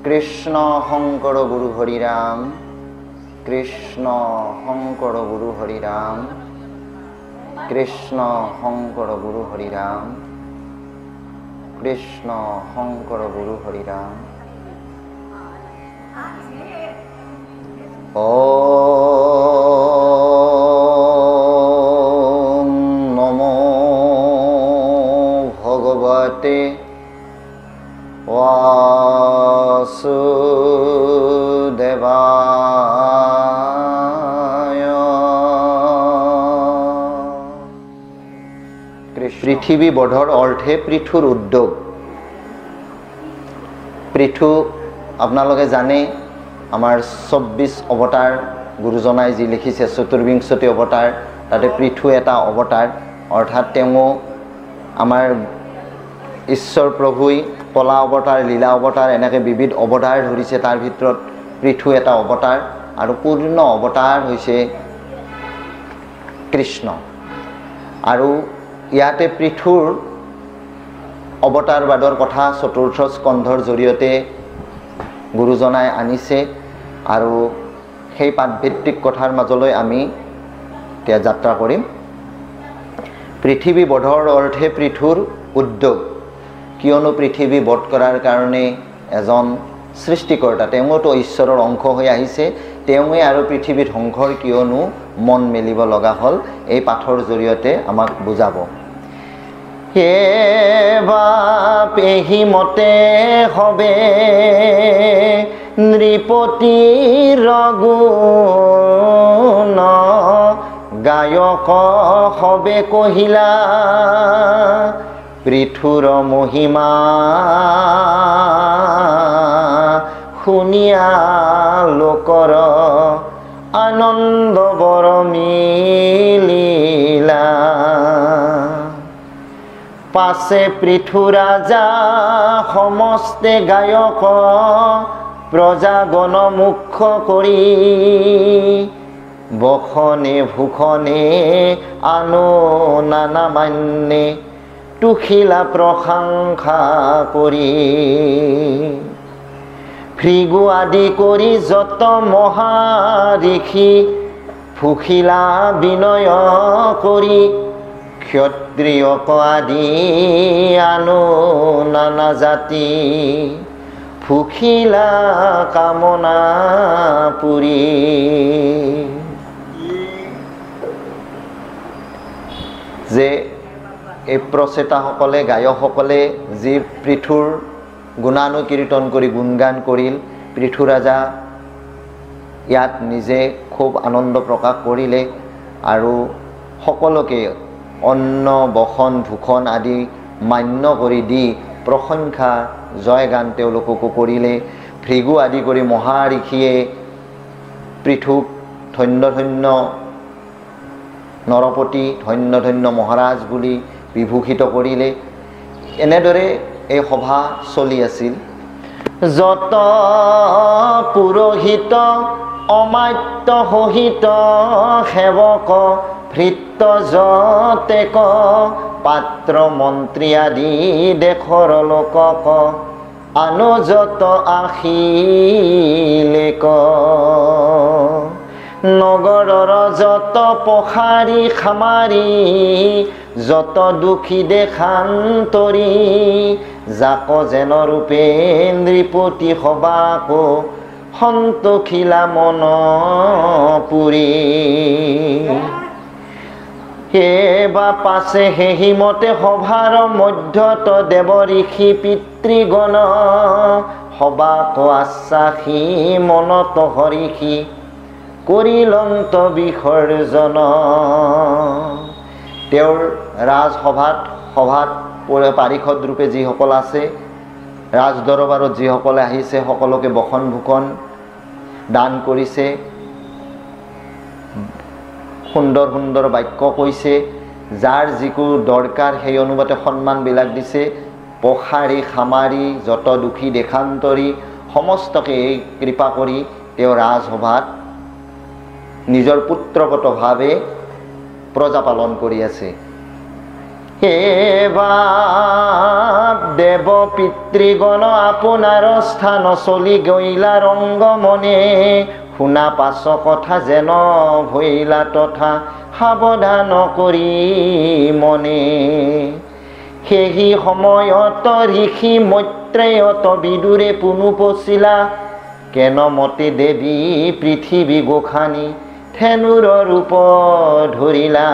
কৃষ্ণ শংকৰ গুৰু হৰি ৰাম, কৃষ্ণ শংকৰ গুৰু হৰি ৰাম, কৃষ্ণ শংকৰ গুৰু হৰি ৰাম, কৃষ্ণ শংকৰ গুৰু হৰি ৰাম। ওম নমো ভগৱতে বাসুদেবায়। পৃথিৱী বধৰ অৰ্থে পৃথুৰ উদ্যোগ। পৃথু আপোনালোকে জানে আমাৰ 24 অৱতাৰ গুৰুজনাই যি লিখিছে, চতুৰ্বিংশতি অৱতাৰ, তাতে পৃথু এটা অৱতাৰ। অৰ্থাৎ তেওঁ আমাৰ ঈশ্বৰ প্ৰভুই কলা অৱতাৰ, লীলা অৱতাৰ, এনেকৈ বিবিধ অৱতাৰ ধৰিছে। তাৰ ভিতৰত পৃথু এটা অৱতাৰ আৰু পূৰ্ণ অৱতাৰ হৈছে কৃষ্ণ। আৰু ইয়াতে পৃথুৰ অৱতাৰবাদৰ কথা চতুৰ্থ স্কন্ধৰ জৰিয়তে গুৰুজনাই আনিছে আৰু সেই পাঠভিত্তিক কথাৰ মাজলৈ আমি এতিয়া যাত্ৰা কৰিম। পৃথিৱী বধৰ অৰ্থে পৃথুৰ উদ্যোগ। কিয়নো পৃথিৱী বধ কৰাৰ কাৰণে এজন সৃষ্টিকৰ্তা, তেওঁতো ঈশ্বৰৰ অংশ হৈ আহিছে, তেওঁৱে আৰু পৃথিৱী ধ্বংসৰ কিয়নো মন মেলিব লগা হ'ল, এই পাঠৰ জৰিয়তে আমাক বুজাব। এবা পেহী মতে হবে নৃপতি ৰগুণ, গায়ক হবে কহিলা পৃথুৰ মহিমা, শুনিয়া লোকৰ আনন্দ বৰ মিলিলা। পাছে পৃথু ৰাজা সমস্তে গায়ক, প্ৰজাগণ মুখ্য কৰি বসনে ভূষণে আনো নানা মান্যে, তুখিলা প্ৰশংসা কৰি। ভৃগু আদি কৰি যত মহাঋষি, ফুখিলা বিনয় কৰি ক্ষত্ৰিয়ক আদি আনো নানা জাতি, ফুখিলা কামনা পুৰি। যে এই প্ৰচেতাসকলে, গায়কসকলে যি পৃথুৰ গুণানুকীৰ্তন কৰি গুণগান কৰিল, পৃথু ৰাজা ইয়াত নিজে খুব আনন্দ প্ৰকাশ কৰিলে আৰু সকলোকে অন্ন বসন ভূষণ আদি মান্য কৰি দি প্ৰশংসা জয়গান তেওঁলোককো কৰিলে। ভৃগু আদি কৰি মহাঋষিয়ে পৃথুক ধন্য ধন্য নৰপতি, ধন্য ধন্য মহাৰাজ বুলি বিভূষিত কৰিলে। এনেদৰে এই সভা চলি আছিল। যত পুৰোহিত অমাত্য সহিত সেৱক, ভৃত্য যতেক পাত্ৰ মন্ত্ৰী আদি দেশৰ লোকক, আনো যত আহিলেক। নগৰৰ যত পখাৰী খামাৰী, যত দুখী দেশান্তৰী, যাক যেন ৰূপে নৃপতি সবাকো সন্তোষিলা মন পুৰি। সেইবা পাছে সেহিমতে সভাৰ মধ্যত দেৱ ঋষি পিতৃগণ, সবাক আশ্বাসী মনত হৰিষি, কৰিলন্ত বিসৰ্জন। তেওঁৰ ৰাজসভাত, সভাত পাৰিষদ ৰূপে যিসকল আছে, ৰাজ দৰবাৰত যিসকলে আহিছে, সকলোকে বসন ভূষণ দান কৰিছে, সুন্দৰ সুন্দৰ বাক্য কৈছে, যাৰ যিকো দৰকাৰ সেই অনুপাতে সন্মানবিলাক দিছে। পখাৰী খামাৰী, যত দুখী দেশান্তৰী, সমস্তকে এই কৃপা কৰি তেওঁ ৰাজসভাত নিজৰ পুত্ৰগতভাৱে প্ৰজা পালন কৰি আছে। হে বাপ দেৱ পিতৃগণ আপোনাৰ স্থান চলি গৈলা ৰংগ মনে শুনা পাছ কথা যেন ভৈলা তথা সাৱধান কৰি মনে সেই সময়ত ঋষি মৈত্ৰেয়ত বিদুৰে পুনু পচিলা কেন মতে দেৱী পৃথিৱী গোসানী ধেনুৰ ৰূপ ধৰিলা।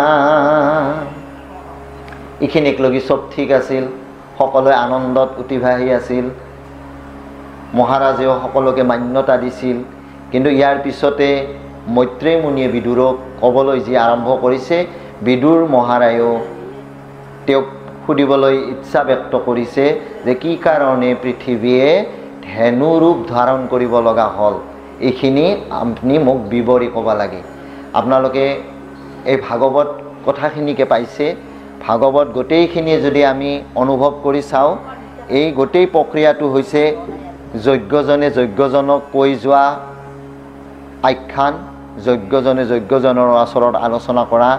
এইখিনিক লগি চব ঠিক আছিল, সকলোৱে আনন্দত উতিভাহি আছিল, মহাৰাজেও সকলোকে মান্যতা দিছিল। কিন্তু ইয়াৰ পিছতে মৈত্ৰেয় মুনিয়ে বিদুৰক ক'বলৈ যি আৰম্ভ কৰিছে, বিদুৰ মহাৰায়েও তেওঁক সুধিবলৈ ইচ্ছা ব্যক্ত কৰিছে যে কি কাৰণে পৃথিৱীয়ে ধেনু ৰূপ ধাৰণ কৰিব লগা হ'ল, এইখিনি আপুনি মোক বিৱৰি ক'ব লাগে। আপোনালোকে এই ভাগৱত কথাখিনিকে পাইছে। ভাগৱত গোটেইখিনি যদি আমি অনুভৱ কৰি চাওঁ, এই গোটেই প্ৰক্ৰিয়াটো হৈছে যজ্ঞজনে যজ্ঞজনক কৈ যোৱা আখ্যান, যজ্ঞজনে যজ্ঞজনৰ ওচৰত আলোচনা কৰা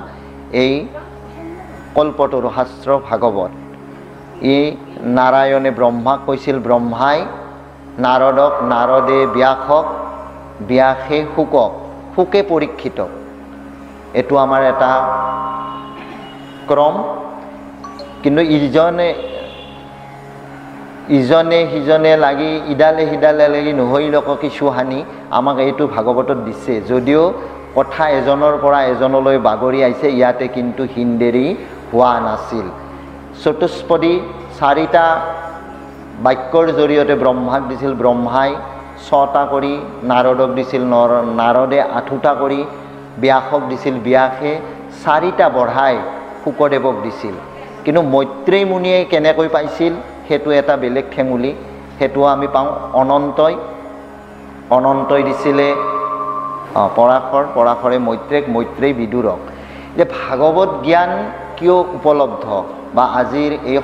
এই কল্পতৰু শাস্ত্ৰ ভাগৱত। এই নাৰায়ণে ব্ৰহ্মাক কৈছিল, ব্ৰহ্মাই নাৰদক, নাৰদে ব্যাসক, ব্যাসে শুকক, শুকে পৰীক্ষিতক। এইটো আমাৰ এটা ক্ৰম। কিন্তু ইজনে সিজনে লাগি ইডালে সিডালে লাগি নহৰিলক কিছু হানি আমাক এইটো ভাগৱতত দিছে। যদিও কথা এজনৰ পৰা এজনলৈ বাগৰি আহিছে, ইয়াতে কিন্তু হিন্দেৰী হোৱা নাছিল। চতুষ্পদী 4টা বাক্যৰ জৰিয়তে ব্ৰহ্মাক দিছিল, ব্ৰহ্মাই 6টা কৰি, নাৰদক দিছিল, নাৰদে 8টা কৰি, ব্যাসক দিছিল, ব্যাসে 4টা বঢ়াই শুকদেৱক দিছিল। কিন্তু মৈত্ৰেয় মুনিয়ে কেনেকৈ পাইছিল সেইটো এটা বেলেগ ঠেঙুলি। সেইটোও আমি পাওঁ অনন্তই দিছিলে পৰাশৰে মৈত্ৰেয়ক, মৈত্ৰেয় বিদুৰক। যে ভাগৱত জ্ঞান কিয় উপলব্ধ বা আজিৰ এই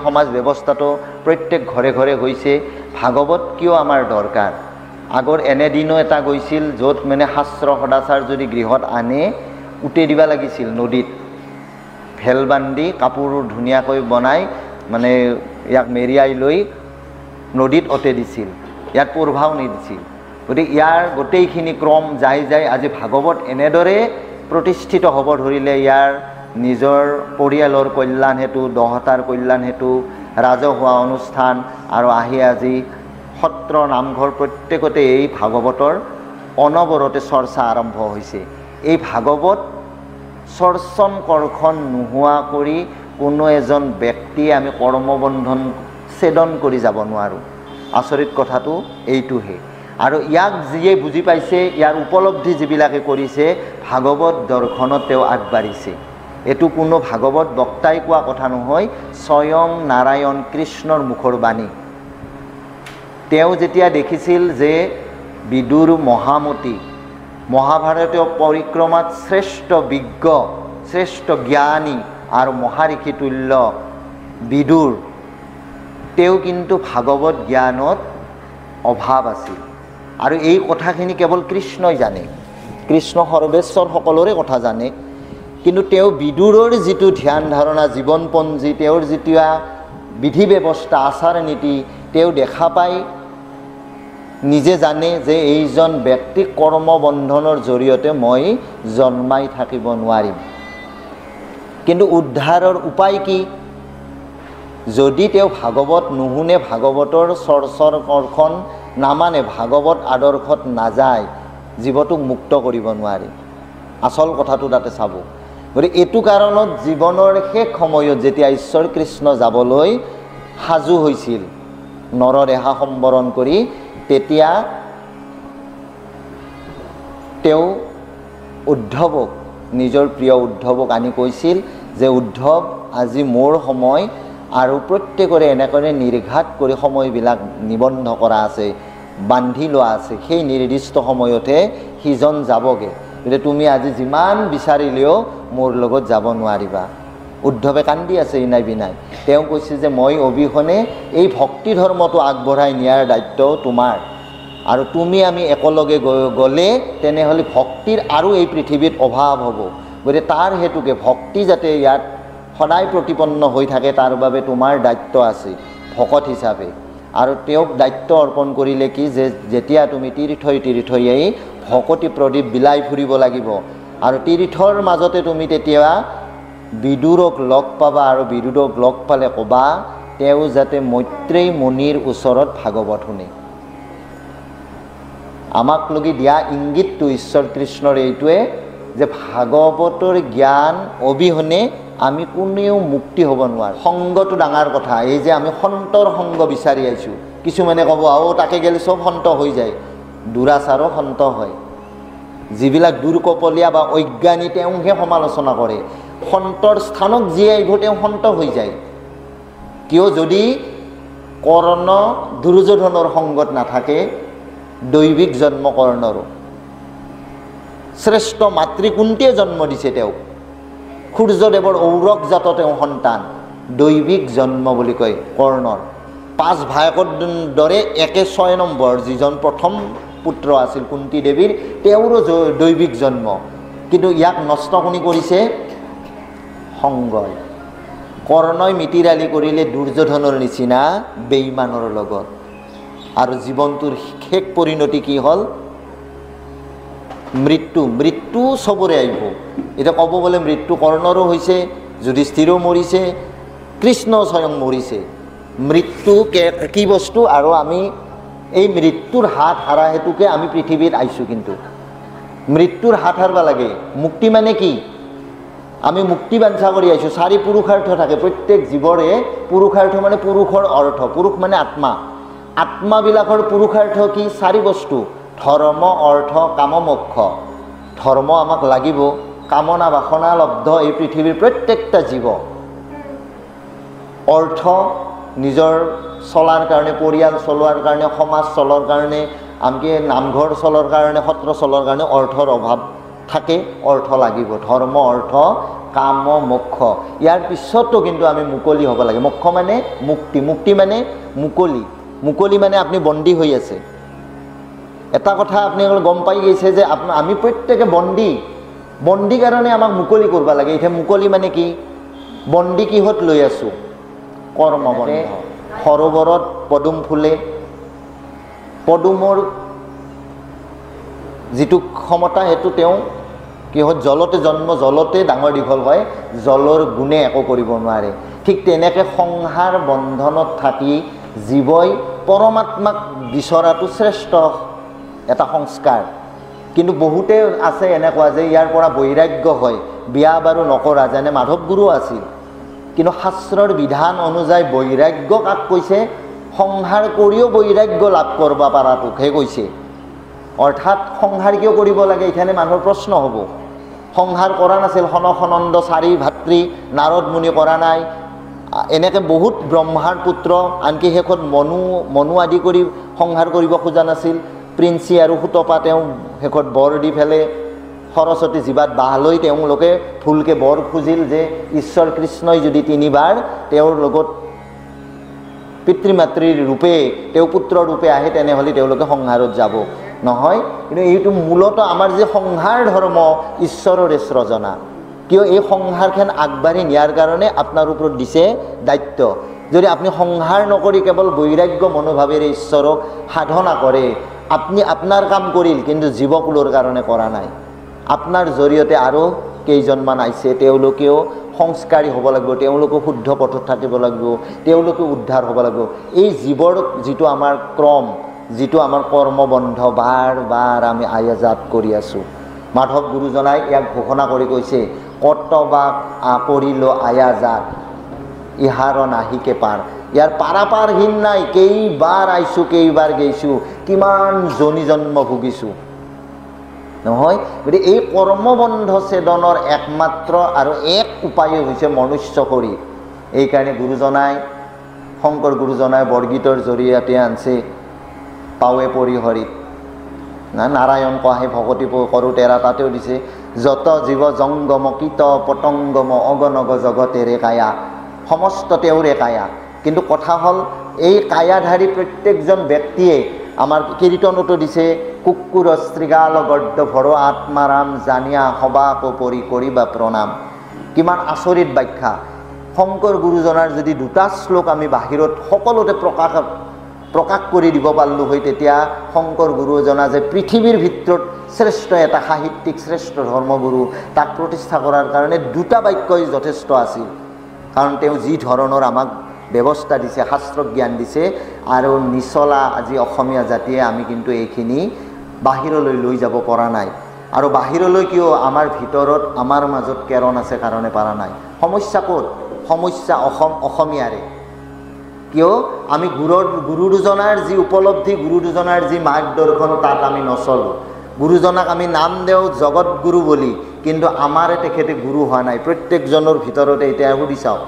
সমাজ ব্যৱস্থাটো প্ৰত্যেক ঘৰে ঘৰে হৈছে, ভাগৱত কিয় আমাৰ দৰকাৰ। আগৰ এনেদিনো এটা গৈছিল য'ত মানে শাস্ত্ৰ সদাচাৰ যদি গৃহত আনে উটে দিব লাগিছিল নদীত, ভেল বান্ধি কাপোৰ ধুনীয়াকৈ বনাই মানে ইয়াক মেৰিয়াই লৈ নদীত অতে দিছিল, ইয়াত পঢ়বাও নিদিছিল। গতিকে ইয়াৰ গোটেইখিনি ক্ৰম যাই আজি ভাগৱত এনেদৰে প্ৰতিষ্ঠিত হ'ব ধৰিলে, ইয়াৰ নিজৰ পৰিয়ালৰ কল্যাণ হেতু, দহতাৰ কল্যাণ হেতু, ৰাজহুৱা অনুষ্ঠান আৰু আজি সত্ৰ নামঘৰ প্ৰত্যেকতে এই ভাগৱতৰ অনবৰতে চৰ্চা আৰম্ভ হৈছে। এই ভাগৱত চৰ্চন কৰ্ষণ নোহোৱা কৰি কোনো এজন ব্যক্তিয়ে আমি কৰ্মবন্ধন ছেদন কৰি যাব নোৱাৰোঁ। আচৰিত কথাটো এইটোহে। আৰু ইয়াক যিয়ে বুজি পাইছে, ইয়াৰ উপলব্ধি যিবিলাকে কৰিছে, ভাগৱত দৰ্শনত তেওঁ আগবাঢ়িছে। এইটো কোনো ভাগৱত বক্তাই কোৱা কথা নহয়, স্বয়ং নাৰায়ণ কৃষ্ণৰ মুখৰ বাণী। তেওঁ যেতিয়া দেখিছিল যে বিদুৰ মহামতি, মহাভাৰতীয় পৰিক্ৰমাত শ্ৰেষ্ঠ বিজ্ঞ, শ্ৰেষ্ঠ জ্ঞানী আৰু মহাঋষি তুল্য বিদুৰ, তেওঁ কিন্তু ভাগৱত জ্ঞানত অভাৱ আছিল। আৰু এই কথাখিনি কেৱল কৃষ্ণই জানে, কৃষ্ণ সৰ্বেশ্বৰ সকলোৰে কথা জানে। কিন্তু তেওঁ বিদুৰৰ যিটো ধ্যান ধাৰণা, জীৱনপঞ্জী, তেওঁৰ যিটো বিধি ব্যৱস্থা, আচাৰ নীতি তেওঁ দেখা পাই নিজে জানে যে এইজন ব্যক্তিক কৰ্মবন্ধনৰ জৰিয়তে মই জন্মাই থাকিব নোৱাৰিম। কিন্তু উদ্ধাৰৰ উপায় কি? যদি তেওঁ ভাগৱত নুশুনে, ভাগৱতৰ চৰ্চৰ কৰ্ষণ নামানে, ভাগৱত আদৰ্শত নাযায়, জীৱটোক মুক্ত কৰিব নোৱাৰে। আচল কথাটো তাতে চাব। গতিকে এইটো কাৰণত জীৱনৰ শেষ সময়ত যেতিয়া ঈশ্বৰ কৃষ্ণ যাবলৈ সাজু হৈছিল নৰদেহা সম্বৰণ কৰি, তেতিয়া তেওঁ উদ্ধৱক, নিজৰ প্ৰিয় উদ্ধৱক আনি কৈছিল যে উদ্ধৱ, আজি মোৰ সময় আৰু প্ৰত্যেকৰে এনেকৈ নিৰ্ঘাত কৰি সময়বিলাক নিবন্ধ কৰা আছে, বান্ধি লোৱা আছে। সেই নিৰ্দিষ্ট সময়তে সিজন যাবগৈ। গতিকে তুমি আজি যিমান বিচাৰিলেও মোৰ লগত যাব নোৱাৰিবা। উদ্ধৱে কান্দি আছে ইনাই বিনাই। তেওঁ কৈছে যে মই অবিহনে এই ভক্তি ধৰ্মটো আগবঢ়াই নিয়াৰ দায়িত্ব তোমাৰ, আৰু তুমি আমি একেলগে গ'লে তেনেহ'লে ভক্তিৰ আৰু এই পৃথিৱীত অভাৱ হ'ব। গতিকে তাৰ হেতুকে ভক্তি যাতে ইয়াত সদায় প্ৰতিপন্ন হৈ থাকে, তাৰ বাবে তোমাৰ দায়িত্ব আছে ভকত হিচাপে। আৰু তেওঁক দায়িত্ব অৰ্পণ কৰিলে কি যে যেতিয়া তুমি তীৰ্থই এই ভকতি প্ৰদীপ বিলাই ফুৰিব লাগিব, আৰু তীৰ্থৰ মাজতে তুমি তেতিয়া বিদুৰক লগ পাবা, আৰু বিদুৰক লগ পালে ক'বা তেওঁ যাতে মৈত্ৰেয়ী মুনিৰ ওচৰত ভাগৱত শুনে। আমাক লগি দিয়া ইংগিতটো ঈশ্বৰ কৃষ্ণৰ এইটোৱে যে ভাগৱতৰ জ্ঞান অবিহনে আমি কোনেও মুক্তি হ'ব নোৱাৰোঁ। সংগটো ডাঙৰ কথা। এই যে আমি সন্তৰ সংগ বিচাৰি আহিছোঁ, কিছুমানে ক'ব তাকে গ'লে চব সন্ত হৈ যায়। দুৰাচাৰো সন্ত হয়। যিবিলাক দুৰ্কপলীয়া বা অজ্ঞানী তেওঁহে সমালোচনা কৰে। সন্তৰ স্থানক যিয়ে আহিব তেওঁ সন্ত হৈ যায়। কিয়? যদি কৰ্ণ দুৰ্যোধনৰ সংগত নাথাকে, দৈবিক জন্ম কৰ্ণৰো। শ্ৰেষ্ঠ মাতৃ কুন্তীয়ে জন্ম দিছে তেওঁক। সূৰ্যদেৱৰ ঔৰক জাত তেওঁ সন্তান, দৈবিক জন্ম বুলি কয় কৰ্ণৰ। 5 ভায়েকৰ দৰে একে 6 নম্বৰ যিজন প্ৰথম পুত্ৰ আছিল কুন্তী দেৱীৰ, তেওঁৰো দৈবিক জন্ম। কিন্তু ইয়াক নষ্ট কোনে কৰিছে? সংগই। কৰ্ণই মিতিৰালি কৰিলে দুৰ্যোধনৰ নিচিনা বেইমানৰ লগত, আৰু জীৱনটোৰ শেষ পৰিণতি কি হ'ল? মৃত্যু। মৃত্যু চবৰে আহিব। এতিয়া ক'ব গ'লে মৃত্যু কৰ্ণৰো হৈছে, যুধিষ্ঠিৰো মৰিছে, কৃষ্ণ স্বয়ং মৰিছে। মৃত্যু কি বস্তু? আৰু আমি এই মৃত্যুৰ হাত হাৰা হেতুকে আমি পৃথিৱীত আহিছোঁ। কিন্তু মৃত্যুৰ হাত হাৰবা লাগে। মুক্তি মানে কি? আমি মুক্তি বাঞ্ছা কৰি আহিছোঁ। 4 পুৰুষাৰ্থ থাকে প্ৰত্যেক জীৱৰে। পুৰুষাৰ্থ মানে পুৰুষৰ অৰ্থ, পুৰুষ মানে আত্মা। আত্মাবিলাকৰ পুৰুষাৰ্থ কি? 4 বস্তু: ধৰ্ম, অৰ্থ, কাম, মোক্ষ। ধৰ্ম আমাক লাগিব, কামনা বাসনা লব্ধ এই পৃথিৱীৰ প্ৰত্যেকটা জীৱ। অৰ্থ নিজৰ চলাৰ কাৰণে, পৰিয়াল চলোৱাৰ কাৰণে, সমাজ চলোৱাৰ কাৰণে, আনকি নামঘৰ চলোৱাৰ কাৰণে, সত্ৰ চলোৱাৰ কাৰণে অৰ্থৰ অভাৱ থাকে, অৰ্থ লাগিব। ধৰ্ম, অৰ্থ, কাম, মোক্ষ। ইয়াৰ পিছতো কিন্তু আমি মুকলি হ'ব লাগে। মোক্ষ মানে মুক্তি, মুক্তি মানে মুকলি। মুকলি মানে আপুনি বন্দী হৈ আছে। এটা কথা আপুনি গম পাই গৈছে যে আমি প্ৰত্যেকে বন্দী। বন্দী কাৰণে আমাক মুকলি কৰিব লাগে। এতিয়া মুকলি মানে কি? বন্দী কিহত লৈ আছোঁ? কৰ্মবন্ধ। সৰোবৰত পদুম ফুলে, পদুমৰ যিটো ক্ষমতা সেইটো তেওঁ কিহত? জলতে জন্ম, জলতে ডাঙৰ দীঘল হয়, জলৰ গুণে একো কৰিব নোৱাৰে। ঠিক তেনেকৈ সংসাৰ বন্ধনত থাকি জীৱই পৰমাত্মাক বিচৰাটো শ্ৰেষ্ঠ এটা সংস্কাৰ। কিন্তু বহুতে আছে এনেকুৱা যে ইয়াৰ পৰা বৈৰাগ্য হয়, বিয়া বাৰু নকৰা, যেনে মাধৱ গুৰু আছিল। কিন্তু শাস্ত্ৰৰ বিধান অনুযায়ী বৈৰাগ্য কাক কৈছে? সংসাৰ কৰিও বৈৰাগ্য লাভ কৰিব পৰাটোকহে কৈছে। অৰ্থাৎ সংসাৰ কিয় কৰিব লাগে? এইখানে মানুহৰ প্ৰশ্ন হ'ব। সংসাৰ কৰা নাছিল সনসনন্দ 4 ভাতৃ, নাৰদ মুনি কৰা নাই, এনেকৈ বহুত ব্ৰহ্মাৰ পুত্ৰ, আনকি শেষত মনু আদি কৰি সংসাৰ কৰিব খোজা নাছিল। প্ৰিন্সি আৰু সুতপা তেওঁ শেষত বৰ দি ফেলে সৰস্বতী জীৱাত বাহ লৈ তেওঁলোকে ভুলকৈ বৰ খুজিল যে ঈশ্বৰ কৃষ্ণই যদি 3 বাৰ তেওঁৰ লগত পিতৃ মাতৃৰ ৰূপে তেওঁ পুত্ৰ ৰূপে আহে, তেনেহ'লে তেওঁলোকে সংসাৰত যাব নহয়। কিন্তু এইটো মূলত আমাৰ যে সংসাৰ ধৰ্ম ঈশ্বৰৰে সৃজনা। কিয়? এই সংসাৰখন আগবাঢ়ি নিয়াৰ কাৰণে আপোনাৰ ওপৰত দিছে দায়িত্ব। যদি আপুনি সংসাৰ নকৰি কেৱল বৈৰাগ্য মনোভাৱেৰে ঈশ্বৰক সাধনা কৰে, আপুনি আপোনাৰ কাম কৰিল কিন্তু জীৱকুলৰ কাৰণে কৰা নাই। আপোনাৰ জৰিয়তে আৰু কেইজনমান আহিছে, তেওঁলোকেও সংস্কাৰী হ'ব লাগিব, তেওঁলোকেও শুদ্ধ পথত থাকিব লাগিব, তেওঁলোকেও উদ্ধাৰ হ'ব লাগিব। এই জীৱৰ যিটো আমাৰ ক্ৰম, যিটো আমাৰ কৰ্মবন্ধ বাৰ বাৰ আমি আয়াজাত কৰি আছোঁ। মাধৱ গুৰুজনাই ইয়াক ঘোষণা কৰি কৈছে, কতবাক কৰিল আয়াজাত ইহাৰ নাহিকে পাৰ। ইয়াৰ পাৰাপাৰহীন নাই। কেইবাৰ আহিছোঁ, কেইবাৰ গৈছোঁ, কিমান জনি জন্ম ভুগিছোঁ নহয়। গতিকে এই কৰ্মবন্ধ ছেদনৰ একমাত্ৰ আৰু এক উপায় হৈছে মনুষ্য শৰীৰ। এইকাৰণে গুৰুজনাই, শংকৰ গুৰুজনাই বৰগীতৰ জৰিয়তে আনছে পাৱে পৰিহৰিত নাৰায়ণ কহে ভকতি কৰোঁ তেৰা, তাতেও দিছে যত জীৱ জংগম কীট পতংগম অগনগ জগতেৰে কায়া, সমস্ত তেওঁৰে কায়া। কিন্তু কথা হ'ল এই কায়াধাৰী প্ৰত্যেকজন ব্যক্তিয়ে আমাৰ কীৰ্তনতো দিছে কুকুৰ শৃগাল গদ্য ভৰ আত্মাৰাম জানিয়া সবাক পৰি কৰিবা প্ৰণাম। কিমান আচৰিত ব্যাখ্যা। শংকৰ গুৰুজনাৰ যদি দুটা শ্লোক আমি বাহিৰত সকলোতে প্ৰকাশ কৰি দিব পাৰিলোঁ হয়, তেতিয়া শংকৰ গুৰুজনা যে পৃথিৱীৰ ভিতৰত শ্ৰেষ্ঠ এটা সাহিত্যিক, শ্ৰেষ্ঠ ধৰ্মগুৰু, তাক প্ৰতিষ্ঠা কৰাৰ কাৰণে দুটা বাক্যই যথেষ্ট আছিল। কাৰণ তেওঁ যি ধৰণৰ আমাক ব্যৱস্থা দিছে, শাস্ত্ৰ জ্ঞান দিছে, আৰু নিচলা আজি অসমীয়া জাতিয়ে আমি কিন্তু এইখিনি বাহিৰলৈ লৈ যাব পৰা নাই। আৰু বাহিৰলৈ কিয়? আমাৰ ভিতৰত, আমাৰ মাজত কেৰণ আছে কাৰণে পৰা নাই। সমস্যা ক'ত? সমস্যা অসমীয়াৰে। কিয়? আমি গুৰু দুজনাৰ যি উপলব্ধি, গুৰু দুজনাৰ যি মাৰ্গদৰ্শন, তাত আমি নচলোঁ। গুৰুজনাক আমি নাম দেওঁ জগত গুৰু বুলি, কিন্তু আমাৰে তেখেতে গুৰু হোৱা নাই। প্ৰত্যেকজনৰ ভিতৰতে এতিয়া সুধি চাওক,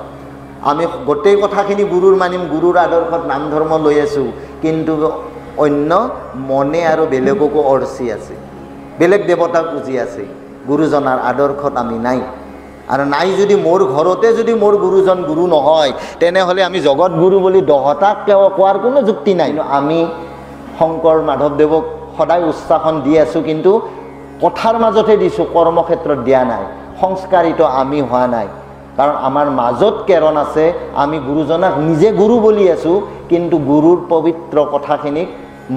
আমি গোটেই কথাখিনি গুৰুৰ মানিম, গুৰুৰ আদৰ্শত নাম ধৰ্ম লৈ আছোঁ, কিন্তু অন্য মনে আৰু বেলেগকো অৰ্চি আছে, বেলেগ দেৱতাক পুজি আছে। গুৰুজনাৰ আদৰ্শত আমি নাই। আৰু নাই যদি মোৰ ঘৰতে যদি মোৰ গুৰুজন গুৰু নহয়, তেনেহ'লে আমি জগত গুৰু বুলি দহটাক কোৱাৰ কোনো যুক্তি নাই। আমি শংকৰ মাধৱদেৱক সদায় উচ্চাসন দি আছোঁ, কিন্তু কথাৰ মাজতহে দিছোঁ, কৰ্মক্ষেত্ৰত দিয়া নাই। সংস্কাৰিত আমি হোৱা নাই, কাৰণ আমাৰ মাজত কেৰণ আছে। আমি গুৰুজনাক নিজে গুৰু বুলি আছোঁ, কিন্তু গুৰুৰ পবিত্ৰ কথাখিনিক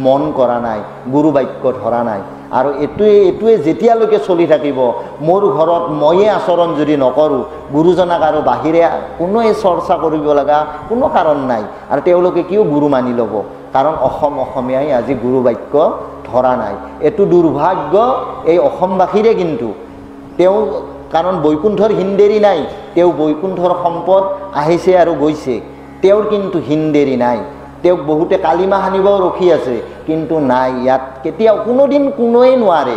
মন কৰা নাই, গুৰু বাক্য ধৰা নাই। আৰু এইটোৱে যেতিয়ালৈকে চলি থাকিব, মোৰ ঘৰত ময়ে আচৰণ যদি নকৰোঁ, গুৰুজনাক আৰু বাহিৰে কোনোৱে চৰ্চা কৰিব লগা কোনো কাৰণ নাই। আৰু তেওঁলোকে কিয় গুৰু মানি ল'ব? কাৰণ অসমীয়াই আজি গুৰু বাক্য ধৰা নাই। এইটো দুৰ্ভাগ্য এই অসমবাসীৰে। কিন্তু তেওঁ, কাৰণ বৈকুণ্ঠৰ হিন্দেৰী নাই, তেওঁ বৈকুণ্ঠৰ সম্পদ আহিছে আৰু গৈছে, তেওঁৰ কিন্তু হিন্দেৰী নাই। তেওঁক বহুতে কালিমা সানিবও ৰখি আছে, কিন্তু নাই, ইয়াত কেতিয়াও কোনোদিন কোনোৱেই নোৱাৰে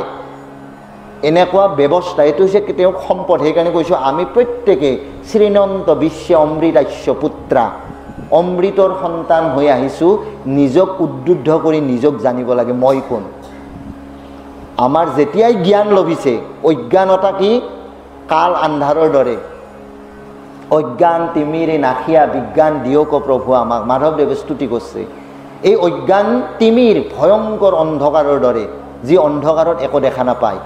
এনেকুৱা ব্যৱস্থা। এইটো হৈছে তেওঁক সম্পদ। সেইকাৰণে কৈছোঁ, আমি প্ৰত্যেকে শ্ৰীনন্ত বিশ্ব অমৃতাস্য পুত্ৰা, অমৃতৰ সন্তান হৈ আহিছোঁ। নিজক উদ্বুদ্ধ কৰি নিজক জানিব লাগে, মই কোন। আমাৰ যেতিয়াই জ্ঞান লভিছে, অজ্ঞানতা কি? কাল আন্ধাৰৰ দৰে। অজ্ঞান তিমিৰে নাখিয়া বিজ্ঞান দিয়ক প্ৰভু আমাক, মাধৱদেৱে স্তুতি কৰিছে। এই অজ্ঞান তিমিৰ ভয়ংকৰ অন্ধকাৰৰ দৰে, যি অন্ধকাৰত একো দেখা নাপায়।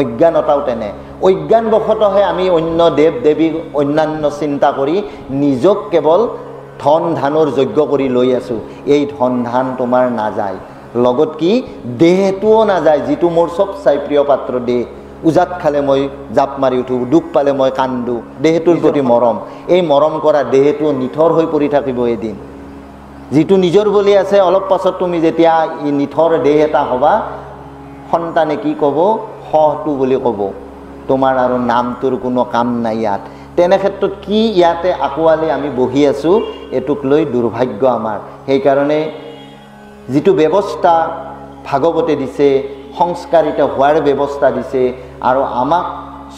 অজ্ঞানতাও তেনে। অজ্ঞানবশতহে আমি অন্য দেৱ দেৱীক অন্যান্য চিন্তা কৰি নিজক কেৱল ধন ধানৰ যজ্ঞ কৰি লৈ আছোঁ। এই ধন ধান তোমাৰ নাযায়, লগত কি দেহটোও নাযায়, যিটো মোৰ চব চাই প্ৰিয় পাত্ৰ দেহ। উজাত খালে মই জাপ মাৰি উঠোঁ, দুখ পালে মই কান্দো, দেহটোৰ প্ৰতি মৰম। এই মৰম কৰা দেহটো নিথৰ হৈ পৰি থাকিব এদিন। যিটো নিজৰ বুলি আছে, অলপ পাছত তুমি যেতিয়া নিথৰ দেহ এটা হ'বা, সন্তানে কি ক'ব? সহটো বুলি ক'ব। তোমাৰ আৰু নামটোৰ কোনো কাম নাই ইয়াত। তেনে ক্ষেত্ৰত কি ইয়াতে আঁকোৱালি আমি বহি আছোঁ, এইটোক লৈ দুৰ্ভাগ্য আমাৰ। সেইকাৰণে যিটো ব্যৱস্থা ভাগৱতে দিছে, সংস্কাৰিত হোৱাৰ ব্যৱস্থা দিছে, আৰু আমাক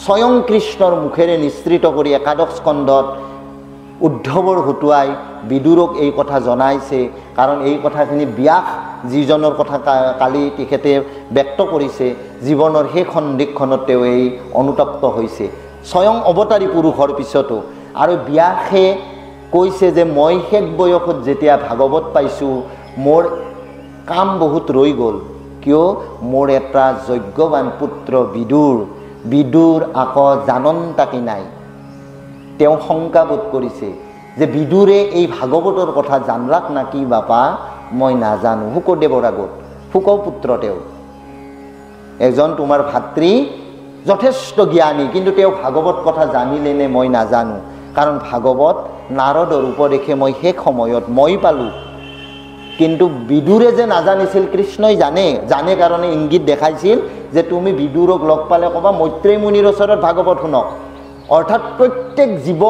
স্বয়ং কৃষ্ণৰ মুখেৰে নিঃসৃত কৰি একাদশ স্কন্ধত উদ্ধৱৰ হতুৱাই বিদুৰক এই কথা জনাইছে। কাৰণ এই কথাখিনি ব্যাস যিজনৰ কথা কালি তেখেতে ব্যক্ত কৰিছে, জীৱনৰ সেই সন্ধিক্ষণত তেওঁ এই অনুতপ্ত হৈছে, স্বয়ং অৱতাৰী পুৰুষৰ পিছতো। আৰু ব্যাসে কৈছে যে মই শেষ বয়সত যেতিয়া ভাগৱত পাইছোঁ, মোৰ কাম বহুত ৰৈ গ'ল। কিয়? মোৰ এটা যজ্ঞৱান পুত্ৰ বিদুৰ আকৌ জানন্তাকি নাই। তেওঁ শংকাবোধ কৰিছে যে বিদুৰে এই ভাগৱতৰ কথা জানলাক না কি বাপা, মই নাজানো। শুকদেৱৰ আগত, শুকপুত্ৰ তেওঁ এজন তোমাৰ ভাতৃ, যথেষ্ট জ্ঞানী, কিন্তু তেওঁ ভাগৱত কথা জানিলেনে মই নাজানো। কাৰণ ভাগৱত নাৰদৰ উপদেশে মই শেষ সময়ত মই পালোঁ। কিন্তু বিদুৰে যে নাজানিছিল, কৃষ্ণই জানে কাৰণে ইংগিত দেখাইছিল যে তুমি বিদুৰক লগ পালে ক'বা মৈত্ৰেয়ী মুনিৰ ওচৰত ভাগৱত শুনক। অৰ্থাৎ প্ৰত্যেক জীৱ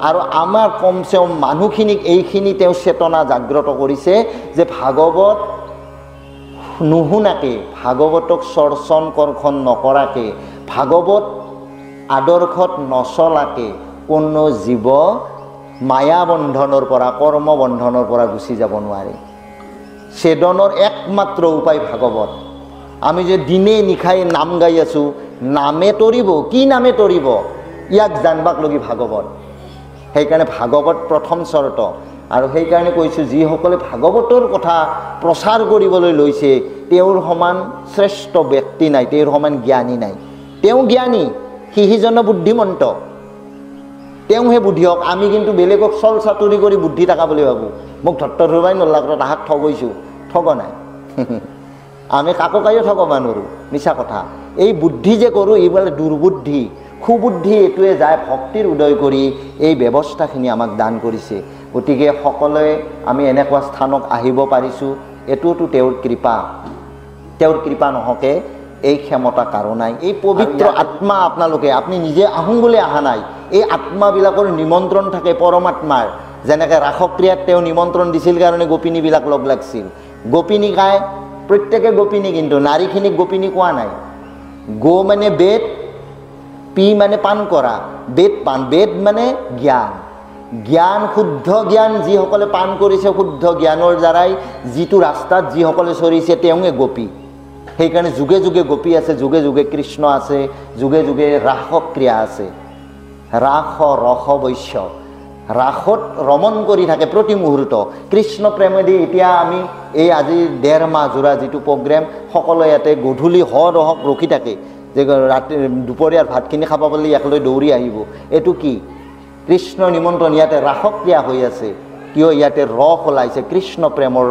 আৰু আমাৰ কমচে কম মানুহখিনিক এইখিনি তেওঁ চেতনা জাগ্ৰত কৰিছে যে ভাগৱত নুশুনাকে, ভাগৱতক চৰ্চন কৰ্ষণ নকৰাকে, ভাগৱত আদৰ্শত নচলাকে কোনো জীৱ মায়াবন্ধনৰ পৰা, কৰ্মবন্ধনৰ পৰা গুচি যাব নোৱাৰে। ছেদনৰ একমাত্ৰ উপায় ভাগৱত। আমি যে দিনে নিশাই নাম গাই আছোঁ, নামে তৰিব, কি নামে তৰিব? ইয়াক জানবাক লগি ভাগৱত। সেইকাৰণে ভাগৱত প্ৰথম চৰ্ত। আৰু সেইকাৰণে কৈছোঁ, যিসকলে ভাগৱতৰ কথা প্ৰচাৰ কৰিবলৈ লৈছে, তেওঁৰ সমান শ্ৰেষ্ঠ ব্যক্তি নাই, তেওঁৰ সমান জ্ঞানী নাই। তেওঁ জ্ঞানী, সিজন বুদ্ধিমন্ত, তেওঁহে বুদ্ধি হওক, আমি কিন্তু বেলেগক চল চাতুৰি কৰি বুদ্ধি থকা বুলি ভাবোঁ। মোক ধত্তৰ ধৰিবাই নলাক তাহাক ঠগৈছোঁ, ঠগ নাই। আমি কাকো কায়ো ঠগবা নোৱাৰোঁ, মিছা কথা। এই বুদ্ধি যে কৰোঁ এইবিলাক দুৰ্বুদ্ধি, সুবুদ্ধি এইটোৱে যায় ভক্তিৰ উদয় কৰি এই ব্যৱস্থাখিনি আমাক দান কৰিছে। গতিকে সকলোৱে আমি এনেকুৱা স্থানত আহিব পাৰিছোঁ, এইটোতো তেওঁৰ কৃপা। তেওঁৰ কৃপা নহকে এই ক্ষমতা কাৰো নাই। এই পবিত্ৰ আত্মা আপোনালোকে, আপুনি নিজে আহোঁ বুলি অহা নাই, এই আত্মাবিলাকৰ নিমন্ত্ৰণ থাকে পৰমাত্মাৰ। যেনেকৈ ৰাসক্ৰিয়াত তেওঁ নিমন্ত্ৰণ দিছিল কাৰণে গোপিনীবিলাক লগ লাগিছিল। গোপিনী গায়, প্ৰত্যেকে গোপিনী, কিন্তু নাৰীখিনিক গোপিনী কোৱা নাই। গো মানে বেদ, পি মানে পান কৰা, বেদ পান, বেদ মানে জ্ঞান। জ্ঞান, শুদ্ধ জ্ঞান যিসকলে পান কৰিছে, শুদ্ধ জ্ঞানৰ দ্বাৰাই যিটো ৰাস্তাত যিসকলে চৰিছে তেওঁৱে গোপী। সেইকাৰণে যুগে যুগে গোপী আছে, যুগে যুগে কৃষ্ণ আছে, যুগে যুগে ৰাসক্ৰিয়া আছে। ৰাস ৰস বৈশ্য, ৰাসত ৰমণ কৰি থাকে প্ৰতি মুহূৰ্ত কৃষ্ণ প্ৰেমেদি। এতিয়া আমি এই আজি 1.5 মাহ জোৰা যিটো প্ৰগ্ৰেম, সকলোৱে ইয়াতে গধূলি হওক ৰখি থাকে যে ৰাতি দুপৰীয়াৰ ভাতখিনি খাব পালে একলৈ দৌৰি আহিব। এইটো কি? কৃষ্ণ নিমন্ত্ৰণ। ইয়াতে ৰাসক্ৰিয়া হৈ আছে, কিয়? ইয়াতে ৰস ওলাইছে কৃষ্ণ প্ৰেমৰ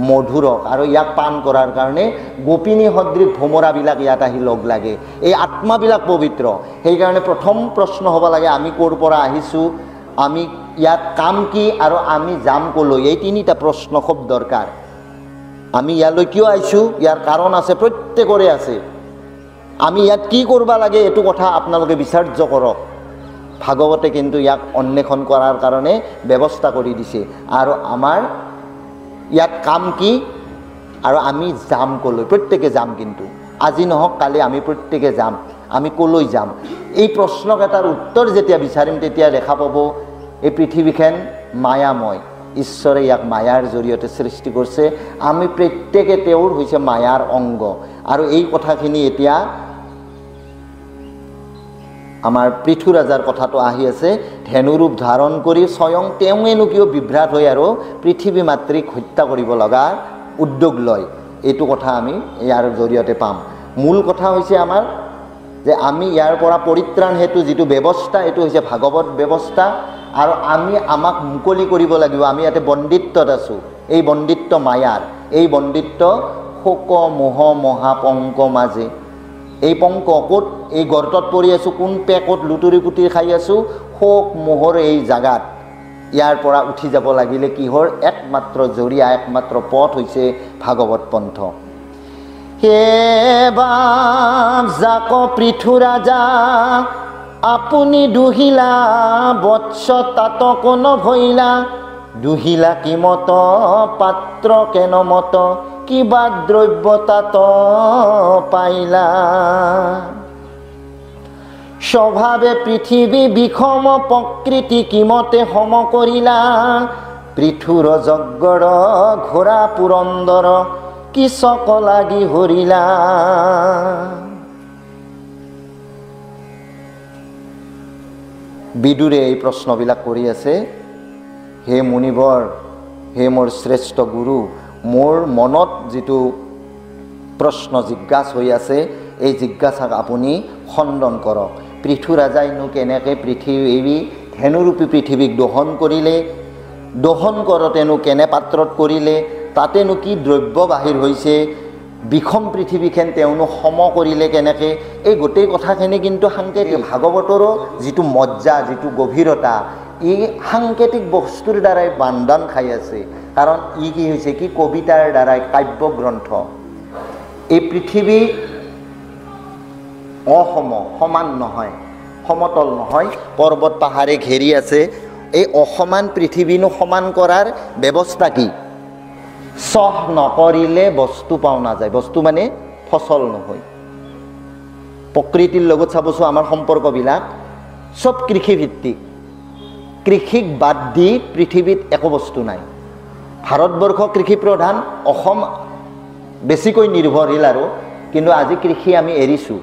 মধুৰক, আৰু ইয়াক পান কৰাৰ কাৰণে গোপিনী সদৃশ ভোমৰাবিলাক ইয়াত আহি লগ লাগে। এই আত্মাবিলাক পবিত্ৰ। সেইকাৰণে প্ৰথম প্ৰশ্ন হ'ব লাগে, আমি ক'ৰ পৰা আহিছোঁ, আমি ইয়াত কাম কি, আৰু আমি যাম ক'লৈ? এই 3টা প্ৰশ্ন খুব দৰকাৰ। আমি ইয়ালৈ কিয় আহিছোঁ, ইয়াৰ কাৰণ আছে, প্ৰত্যেকৰে আছে। আমি ইয়াত কি কৰিব লাগে এইটো কথা আপোনালোকে বিচাৰ্য কৰক। ভাগৱতে কিন্তু ইয়াক অন্বেষণ কৰাৰ কাৰণে ব্যৱস্থা কৰি দিছে। আৰু আমাৰ ইয়াত কাম কি আৰু আমি যাম ক'লৈ? প্ৰত্যেকে যাম, কিন্তু আজি নহওক কালি আমি প্ৰত্যেকে যাম। আমি ক'লৈ যাম? এই প্ৰশ্নকেইটাৰ উত্তৰ যেতিয়া বিচাৰিম তেতিয়া দেখা পাব এই পৃথিৱীখন মায়াময়। ঈশ্বৰে ইয়াক মায়াৰ জৰিয়তে সৃষ্টি কৰিছে। আমি প্ৰত্যেকে তেওঁৰ হৈছে মায়াৰ অংগ। আৰু এই কথাখিনি এতিয়া আমাৰ পৃথু ৰাজাৰ কথাটো আহি আছে। ধেনুৰূপ ধাৰণ কৰি স্বয়ং তেওঁৱেনো কিয় বিভ্ৰাট হৈ আৰু পৃথিৱী মাতৃক হত্যা কৰিব লগা উদ্যোগ লয়, এইটো কথা আমি ইয়াৰ জৰিয়তে পাম। মূল কথা হৈছে আমাৰ যে আমি ইয়াৰ পৰা পৰিত্ৰাণ হেতু যিটো ব্যৱস্থা, এইটো হৈছে ভাগৱত ব্যৱস্থা। আৰু আমি আমাক মুকলি কৰিব লাগিব। আমি ইয়াতে বন্দিত্বত আছোঁ। এই বন্দিত্ব মায়াৰ, এই বন্দিত্ব শোক মোহ মহাপংক মাজে। এই পংক ক'ত? এই গৰ্তত পৰি আছোঁ। কোন পেকত লুতুৰি পুতুৰি খাই আছোঁ? শোক মোহৰ এই জাগাত। ইয়াৰ পৰা উঠি যাব লাগিলে কিহৰ? একমাত্ৰ জৰিয়া, একমাত্ৰ পথ হৈছে ভাগৱত পন্থ। হে বাপ জাক পৃথু ৰাজা, আপুনি দুহিলা বৎস তাতক নভৈলা। দুহিলা কি মত পাত্ৰ কেন মত, কিবা দ্ৰব্য তাত পাইলা। স্বভাৱে পৃথিৱী বিষম প্ৰকৃতি কিমতে সম কৰিলা। পৃথুৰ যজ্ঞৰ ঘোৰা পুৰন্দৰ, কিচক লাগি হৰিলা। বিদুৰে এই প্ৰশ্নবিলাক কৰি আছে। হে মুনিবৰ, হে মোৰ শ্ৰেষ্ঠ গুৰু, মোৰ মনত যিটো প্ৰশ্ন জিজ্ঞাসা হৈ আছে, এই জিজ্ঞাসাক আপুনি খণ্ডন কৰক। পৃথু ৰাজাইনো কেনেকৈ পৃথিৱী ধেনুৰূপী পৃথিৱীক দহন কৰিলে, দহন কৰোঁতেনো কেনে পাত্ৰত কৰিলে, তাতেনো কি দ্ৰব্য বাহিৰ হৈছে, বিষম পৃথিৱীখন তেওঁনো সম কৰিলে কেনেকৈ? এই গোটেই কথাখিনি কিন্তু সাংকেতিক। ভাগৱতৰো যিটো মজ্জা, যিটো গভীৰতা, ই সাংকেতিক বস্তুৰ দ্বাৰাই বান্ধান খাই আছে। কাৰণ ই কি হৈছে, কি কবিতাৰ দ্বাৰাই, কাব্যগ্ৰন্থ। এই পৃথিৱী অসম, সমান নহয়, সমতল নহয়, পৰ্বত পাহাৰে ঘেৰি আছে। এই অসমান পৃথিৱীনো সমান কৰাৰ ব্যৱস্থা কি? চহ নকৰিলে বস্তু পাও নাযায়। বস্তু মানে ফচল নহয়। প্ৰকৃতিৰ লগত চাবচোন আমাৰ সম্পৰ্কবিলাক চব কৃষিভিত্তিক। কৃষিক বাদ দি পৃথিৱীত একো বস্তু নাই। ভাৰতবৰ্ষ কৃষি প্ৰধান, অসম বেছিকৈ নিৰ্ভৰশীল। আৰু কিন্তু আজি কৃষি আমি এৰিছোঁ।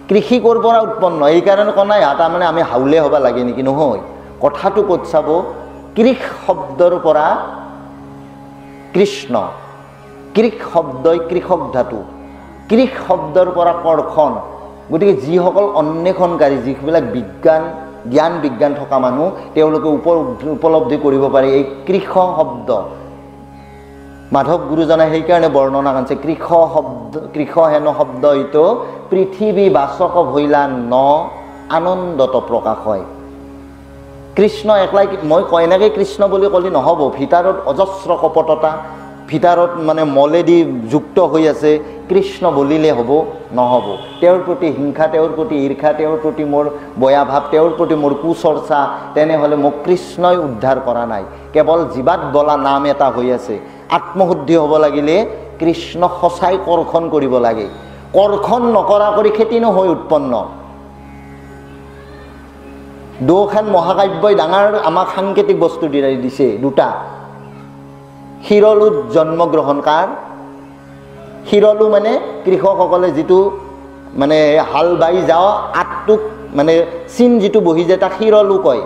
কৃষি ক'ৰ পৰা উৎপন্ন? এইকাৰণে কনাই তাৰমানে আমি হাউলে হ'ব লাগে নেকি? নহয়, কথাটো ক'ত চাব? কৃষ শব্দৰ পৰা কৃষ্ণ, কৃষ শব্দই কৃষক ধাতু, কৃষ শব্দৰ পৰা কৰ্ষণ। গতিকে যিসকল অন্বেষণকাৰী, যিবিলাক বিজ্ঞান জ্ঞান বিজ্ঞান থকা মানুহ তেওঁলোকে উপলব্ধি কৰিব পাৰে এই কৃষ শব্দ। মাধৱ গুৰুজনে সেইকাৰণে বৰ্ণনা কৰিছে কৃষ হেন শব্দ ইটো পৃথিৱী বাচক ভৈলা ন আনন্দত প্ৰকাশ হয়। কৃষ্ণ একলাই মই কয় এনেকৈ কৃষ্ণ বুলি ক'লে নহ'ব, ভিতৰত অজস্ৰ কপটতা, ভিতৰত মানে মলেদি যুক্ত হৈ আছে। কৃষ্ণ বুলিলে হ'ব নহ'ব। তেওঁৰ প্ৰতি হিংসা, তেওঁৰ প্ৰতি ঈৰ্ষা, তেওঁৰ প্ৰতি মোৰ বয়াভাৱ, তেওঁৰ প্ৰতি মোৰ কুচৰ্চা, তেনেহ'লে মোক কৃষ্ণই উদ্ধাৰ কৰা নাই। কেৱল জীৱাত বলা নাম এটা হৈ আছে। আত্মশুদ্ধি হ'ব লাগিলে কৃষ্ণ সঁচাই কৰ্ষণ কৰিব লাগে। কৰ্ষণ নকৰা কৰি খেতি নহয় উৎপন্ন। দুখন মহাকাব্যই ডাঙৰ আমাক সাংকেতিক বস্তু দিছে দুটা। শিৰলুত জন্মগ্ৰহণ কাৰ? শিৰলু মানে কৃষকসকলে যিটো মানে হাল বাই যাওঁ আঠটোক মানে চিন যিটো বহি যায় তাক শিৰলু কয়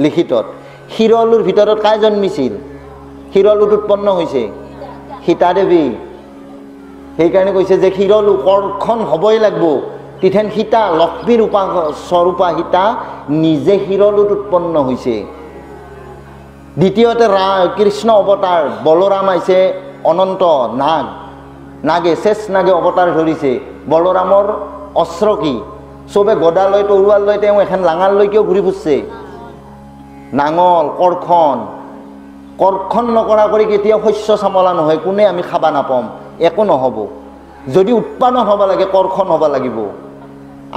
লিখিতত। শিৰলুৰ ভিতৰত কাই জন্মিছিল? শিৰলুত উৎপন্ন হৈছে সীতা দেৱী। সেইকাৰণে কৈছে যে শিৰলু কৰ্ষণ হ'বই লাগিব। তিথেন সীতা লক্ষ্মীৰ স্বৰূপা সীতা নিজে শিৰলুত উৎপন্ন হৈছে। দ্বিতীয়তে কৃষ্ণ অৱতাৰ বলৰাম আহিছে অনন্ত নাগে শেষ নাগে অৱতাৰ ধৰিছে। বলৰামৰ অস্ত্ৰ কি? চবে গদা লৈ তৰোৱাল লৈ তেওঁ এখন লাঙাল লৈ কিয় ঘূৰি ফুৰিছে? নাঙল কৰ্ষণ নকৰা কৰি কেতিয়াও শস্য চামলা নহয়। কোনে আমি খাবা নাপাম, একো নহ'ব। যদি উৎপাদন হ'ব লাগে কৰ্ষণ হ'ব লাগিব।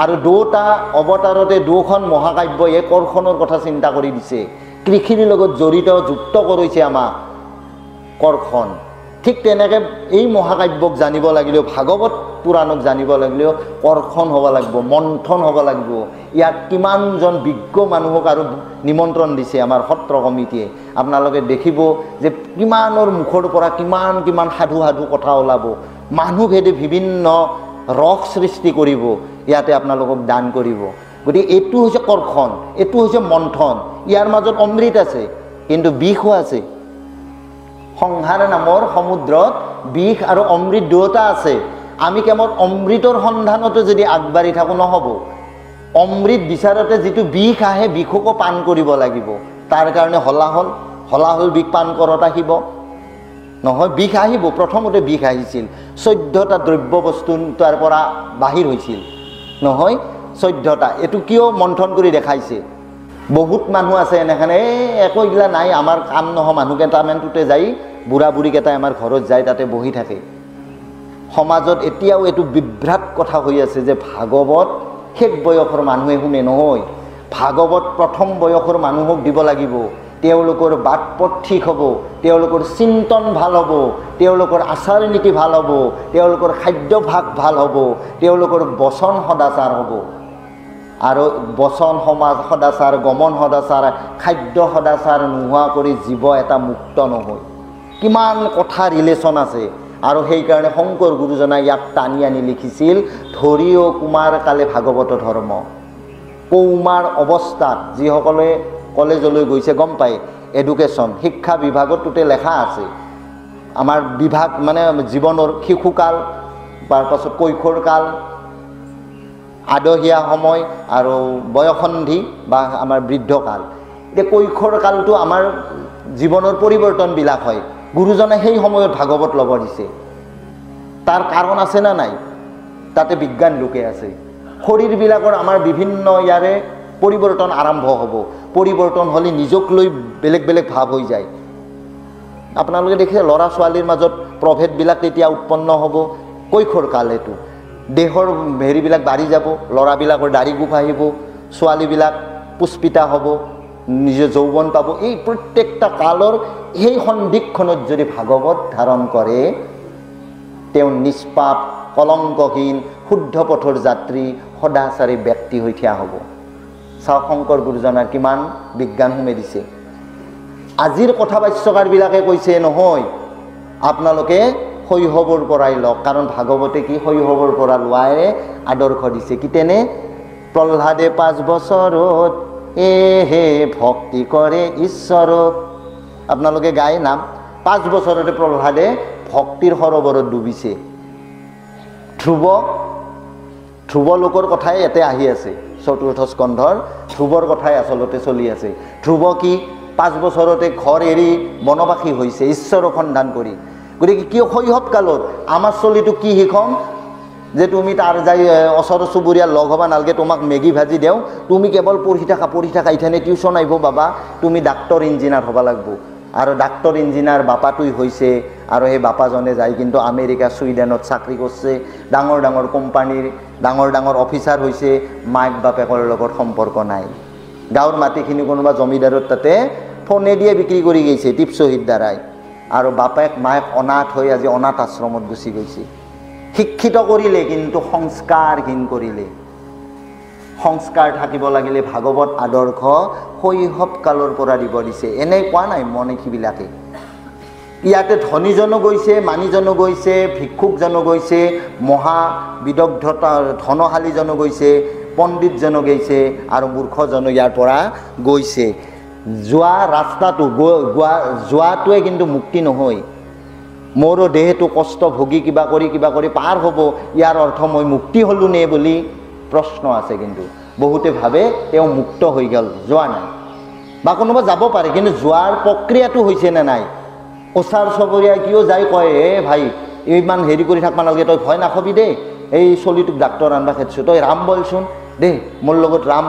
আৰু দুটা অৱতাৰতে দুখন মহাকাব্যই এই কৰ্ষণৰ কথা চিন্তা কৰি দিছে। কৃষিৰ লগত জড়িত যুক্ত কৰিছে আমাক কৰ্ষণ। ঠিক তেনেকৈ এই মহাকাব্যক জানিব লাগিলেও, ভাগৱত পুৰাণক জানিব লাগিলেও কৰ্ষণ হ'ব লাগিব, মন্থন হ'ব লাগিব। ইয়াত কিমানজন বিজ্ঞ মানুহক আৰু নিমন্ত্ৰণ দিছে আমাৰ সত্ৰ কমিটিয়ে। আপোনালোকে দেখিব যে কিমানৰ মুখৰ পৰা কিমান সাধু কথা ওলাব। মানুহভেদে বিভিন্ন ৰস সৃষ্টি কৰিব, ইয়াতে আপোনালোকক দান কৰিব। গতিকে এইটো হৈছে কৰ্ষণ, এইটো হৈছে মন্থন। ইয়াৰ মাজত অমৃত আছে কিন্তু বিষো আছে। সংসাৰ নামৰ সমুদ্ৰত বিষ আৰু অমৃত দুয়োটা আছে। আমি কেৱল অমৃতৰ সন্ধানতে যদি আগবাঢ়ি থাকোঁ নহ'ব। অমৃত বিচাৰতে যিটো বিষ আহে বিষকো পান কৰিব লাগিব। তাৰ কাৰণে হলাহল বিষ পান কৰাত আহিব নহয়। বিষ আহিব, প্ৰথমতে বিষ আহিছিল। 14টা দ্ৰব্য বস্তু তাৰ পৰা বাহিৰ হৈছিল নহয়, 14টা। এইটো কিয় মন্থন কৰি দেখাইছে? বহুত মানুহ আছে এনেখানে একো এইগিলা নাই, আমাৰ কাম নহয়। মানুহকেইটামানটোতে যাই বুঢ়া বুঢ়ীকেইটাই আমাৰ ঘৰত যায়, তাতে বহি থাকে। সমাজত এতিয়াও এইটো বিভ্ৰাট কথা হৈ আছে যে ভাগৱত শেষ বয়সৰ মানুহে শুনে নহয়। ভাগৱত প্ৰথম বয়সৰ মানুহক দিব লাগিব। তেওঁলোকৰ বাট পথ ঠিক হ'ব, তেওঁলোকৰ চিন্তন ভাল হ'ব, তেওঁলোকৰ আচাৰ নীতি ভাল হ'ব, তেওঁলোকৰ খাদ্যভাস ভাল হ'ব, তেওঁলোকৰ বচন সদাচাৰ হ'ব। আৰু বচন সদাচাৰ, গমন সদাচাৰ, খাদ্য সদাচাৰ নোহোৱা কৰি জীৱ এটা মুক্ত নহয়। কিমান কথা ৰিলেশ্যন আছে। আৰু সেইকাৰণে শংকৰ গুৰুজনাই ইয়াক টানি আনি লিখিছিল, ধৰিও কুমাৰ কালে ভাগৱত ধৰ্ম। কৌমাৰ অৱস্থাত যিসকলে কলেজলৈ গৈছে গম পায়, এডুকেশ্যন শিক্ষা বিভাগতোতে লেখা আছে। আমাৰ বিভাগ মানে জীৱনৰ শিশুকাল, তাৰপাছত কৈশোৰকাল, আদহীয়া সময় আৰু বয়সন্ধি বা আমাৰ বৃদ্ধকাল। এতিয়া কৈশোৰকালটো আমাৰ জীৱনৰ পৰিৱৰ্তনবিলাক হয়। গুৰুজনে সেই সময়ত ভাগৱত ল'ব দিছে। তাৰ কাৰণ আছে না নাই? তাতে বিজ্ঞান লুকাই আছে। শৰীৰবিলাকৰ আমাৰ বিভিন্ন ইয়াৰে পৰিৱৰ্তন আৰম্ভ হ'ব। পৰিৱৰ্তন হ'লে নিজক লৈ বেলেগ বেলেগ ভাৱ হৈ যায়। আপোনালোকে দেখিছে ল'ৰা ছোৱালীৰ মাজত প্ৰভেদবিলাক তেতিয়া উৎপন্ন হ'ব। কৈশোৰকাল এইটো। দেহৰ হেৰিবিলাক বাঢ়ি যাব, ল'ৰাবিলাকৰ দাঢ়ি গোফ আহিব, ছোৱালীবিলাক পুষ্পিতা হ'ব, নিজে যৌৱন পাব। এই প্ৰত্যেকটা কালৰ সেই সন্ধিক্ষণত যদি ভাগৱত ধাৰণ কৰে, তেওঁ নিষ্পাপ, কলংকহীন, শুদ্ধ পথৰ যাত্ৰী, সদাচাৰী ব্যক্তি হৈ থিয় হ'ব। চাওক শংকৰ গুৰুজনাৰ কিমান বিজ্ঞান সোমে দিছে। আজিৰ কথা বাচ্যকাৰবিলাকে কৈছে নহয় আপোনালোকে শৈশৱৰ পৰাই লওক, কাৰণ ভাগৱতে কি শৈশৱৰ পৰা লোৱাৰে আদৰ্শ দিছে। কি তেনে প্ৰহ্লাদে 5 বছৰত হে ভক্তি কৰে ঈশ্বৰক। আপোনালোকে গাই নাম 5 বছৰতে প্ৰহ্লাদে ভক্তিৰ সৰোবৰত ডুবিছে। ধ্ৰুৱ লোকৰ কথাই ইয়াতে আহি আছে। চতুৰ্থ স্কন্ধৰ ধ্ৰুৱৰ কথাই আচলতে চলি আছে। ধ্ৰুৱ কি 5 বছৰতে ঘৰ এৰি বনবাসী হৈছে ঈশ্বৰৰ সন্ধান কৰি। গতিকে কিয় শৈশৱ কালত আমাৰ চলিটো কি শিকম যে তুমি তাৰ যাই ওচৰ চুবুৰীয়া লগ হ'বা নালগে, তোমাক মেগী ভাজি দেওঁ, তুমি কেৱল পঢ়ি থাকা ইথানে টিউশ্যন আহিব বাবা, তুমি ডাক্তৰ ইঞ্জিনিয়াৰ হ'ব লাগব। আৰু ডাক্তৰ ইঞ্জিনিয়াৰ বাপাটোই হৈছে, আৰু সেই বাপাজনে যাই কিন্তু আমেৰিকা ছুইডেনত চাকৰি কৰিছে, ডাঙৰ ডাঙৰ কোম্পানীৰ ডাঙৰ ডাঙৰ অফিচাৰ হৈছে, মাক বাপেকৰ লগত সম্পৰ্ক নাই। গাঁৱৰ মাটিখিনি কোনোবা জমিদাৰৰ তাতে ফোনে দিয়ে বিক্ৰী কৰি গৈছে টিপচহীৰ দ্বাৰাই, আৰু বাপেক মায়েক অনাথ হৈ আজি অনাথ আশ্ৰমত গুচি গৈছে। শিক্ষিত কৰিলে কিন্তু সংস্কাৰহীন কৰিলে। সংস্কাৰ থাকিব লাগিলে ভাগৱত আদৰ্শ শৈশৱ কালৰ পৰা দিব দিছে। এনেই কোৱা নাই মনীষীবিলাকে। ইয়াতে ধনীজনো গৈছে, মানীজনো গৈছে, ভিক্ষুকজনো গৈছে, মহাবিদগ্ধতা ধনশালীজনো গৈছে, পণ্ডিতজনো গৈছে, আৰু মূৰ্খজনো ইয়াৰ পৰা গৈছে। যোৱা ৰাস্তাটো যোৱাটোৱে কিন্তু মুক্তি নহয়। মোৰো দেহটো কষ্ট ভোগী কিবা কৰি পাৰ হ'ব, ইয়াৰ অৰ্থ মই মুক্তি হ'লোঁ নে বুলি প্ৰশ্ন আছে। কিন্তু বহুতে ভাবে তেওঁ মুক্ত হৈ গ'ল, যোৱা নাই। বা কোনোবা যাব পাৰে, কিন্তু যোৱাৰ প্ৰক্ৰিয়াটো হৈছে নে নাই। ওচৰ চুবুৰীয়াই কিয় যাই কয়, ভাই ইমান হেৰি কৰি থাকিব নালাগে, তই ভয় নাখাবি দেই, এই চলিটোক ডাক্তৰ আনবা খেদছোঁ, তই ৰাম বলচোন দেই, মোৰ লগত ৰাম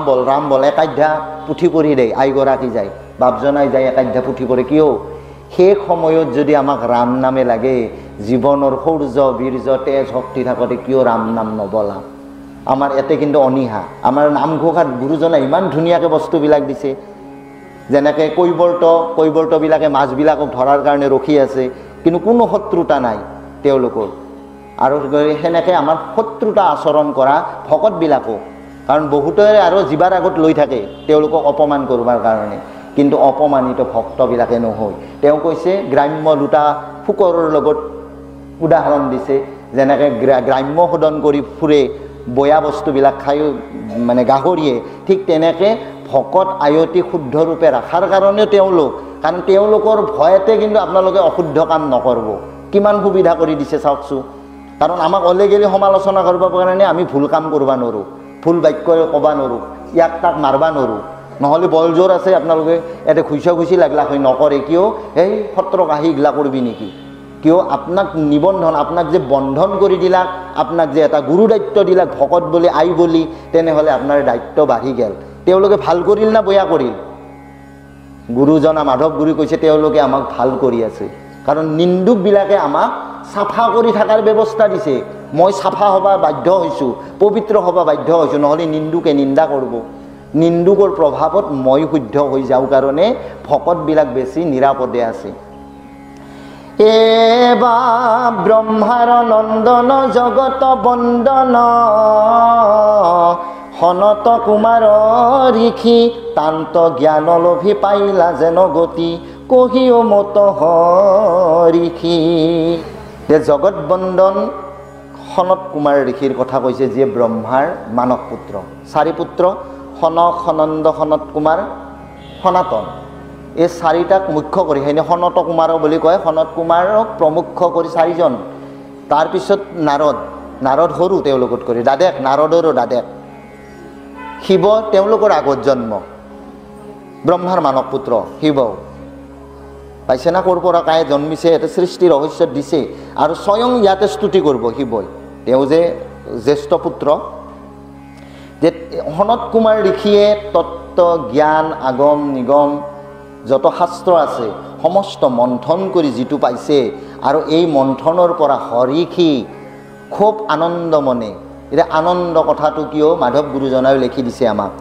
বল, একাধ্য়া পুথি পঢ়ি দেই। আইগৰাকী যায়, বাপজনাই যায় একাধ্য়া পুথি পঢ়ে। কিয়? সেই সময়ত যদি আমাক ৰাম নামে লাগে, জীৱনৰ সৌৰ্য বীৰ্য তেজ শক্তি থাকোঁতে কিয় ৰাম নাম নবলাম? আমাৰ ইয়াতে কিন্তু অনীহা। আমাৰ নামঘোষাত গুৰুজনে ইমান ধুনীয়াকৈ বস্তুবিলাক দিছে, যেনেকৈ কৈৱৰ্তবিলাকে মাছবিলাকক ধৰাৰ কাৰণে ৰখি আছে, কিন্তু কোনো শত্ৰুতা নাই তেওঁলোকৰ। আৰু সেনেকৈ আমাৰ শত্ৰুতা আচৰণ কৰা ভকতবিলাকো, কাৰণ বহুতে আৰু জীৱাৰ আগত লৈ থাকে তেওঁলোকক অপমান কৰিবৰ কাৰণে, কিন্তু অপমানিত ভক্তবিলাকে নহয়। তেওঁ কৈছে গ্ৰাম্য লুটা ফুকৰৰ লগত উদাহৰণ দিছে, যেনেকৈ গ্ৰাম্য শোধন কৰি ফুৰে বয়া বস্তুবিলাক খাই মানে গাহৰিয়ে, ঠিক তেনেকৈ ভকত আয়তী শুদ্ধ ৰূপে ৰখাৰ কাৰণেও কাৰণ তেওঁলোকৰ ভয়তে কিন্তু আপোনালোকে অশুদ্ধ কাম নকৰিব। কিমান সুবিধা কৰি দিছে চাওকচোন। কাৰণ আমাক ওলাই গেলি সমালোচনা কৰিব কাৰণে আমি ভুল কাম কৰিব নোৱাৰোঁ, ভুল বাক্য ক'ব নোৱাৰোঁ, ইয়াক তাক মাৰবা নোৱাৰোঁ। নহ'লে বল জোৰ আছে, আপোনালোকে ইয়াতে খুচি লাগলা হৈ নকৰে। কিয়? এই সত্ৰক আহি এইগিলা কৰিবি নেকি? কিয়? আপোনাক নিবন্ধন, আপোনাক যে বন্ধন কৰি দিলাক, আপোনাক যে এটা গুৰু দায়িত্ব দিলাক ভকত বুলি আই বুলি, তেনেহ'লে আপোনাৰ দায়িত্ব বাঢ়ি গ'ল। তেওঁলোকে ভাল কৰিল না বেয়া কৰিল? গুৰুজনা মাধৱ গুৰু কৈছে তেওঁলোকে আমাক ভাল কৰি আছে, কাৰণ নিন্দুকবিলাকে আমাক চাফা কৰি থকাৰ ব্যৱস্থা দিছে। মই চাফা হ'ব বাধ্য হৈছোঁ, পবিত্ৰ হ'ব বাধ্য হৈছোঁ, নহ'লে নিন্দুকে নিন্দা কৰিব। নিন্দুকৰ প্ৰভাৱত মই শুদ্ধ হৈ যাওঁ কাৰণে ভকতবিলাক বেছি নিৰাপদে আছে। এবা ব্ৰহ্মাৰ নন্দন জগত বন্দন, সনত কুমাৰ ঋষি তান্ত জ্ঞান লভি পাইলা যেন গতি, কহিও মত ঋষি। যে জগত বন্দন সনত কুমাৰ ঋষিৰ কথা কৈছে, যিয়ে ব্ৰহ্মাৰ মানস পুত্ৰ। 4 পুত্ৰ, সনক, সনন্দ, সনত কুমাৰ, সনাতন। এই 4টাক মুখ্য কৰি সেইনে সনত কুমাৰ বুলি কয়। সনত কুমাৰক প্ৰমুখ্য কৰি 4জন। তাৰপিছত নাৰদ সৰু তেওঁলোকত কৰি, নাৰদৰো দাদেক শিৱ তেওঁলোকৰ আগত জন্ম। ব্ৰহ্মাৰ মানস পুত্ৰ শিৱ পাইছে না, ক'ৰ পৰা কায়ে জন্মিছে, এটা সৃষ্টি ৰহস্যত দিছে। আৰু স্বয়ং ইয়াতে স্তুতি কৰিব শিৱই, তেওঁ যে জ্যেষ্ঠ পুত্ৰ। যে সনত কুমাৰ ঋষিয়ে তত্ত্ব জ্ঞান আগম নিগম যত শাস্ত্ৰ আছে সমস্ত মন্থন কৰি যিটো পাইছে, আৰু এই মন্থনৰ পৰা হৰিষি খুব আনন্দ মনে। এতিয়া আনন্দ কথাটো কিয় মাধৱ গুৰুজনাই লিখি দিছে আমাক।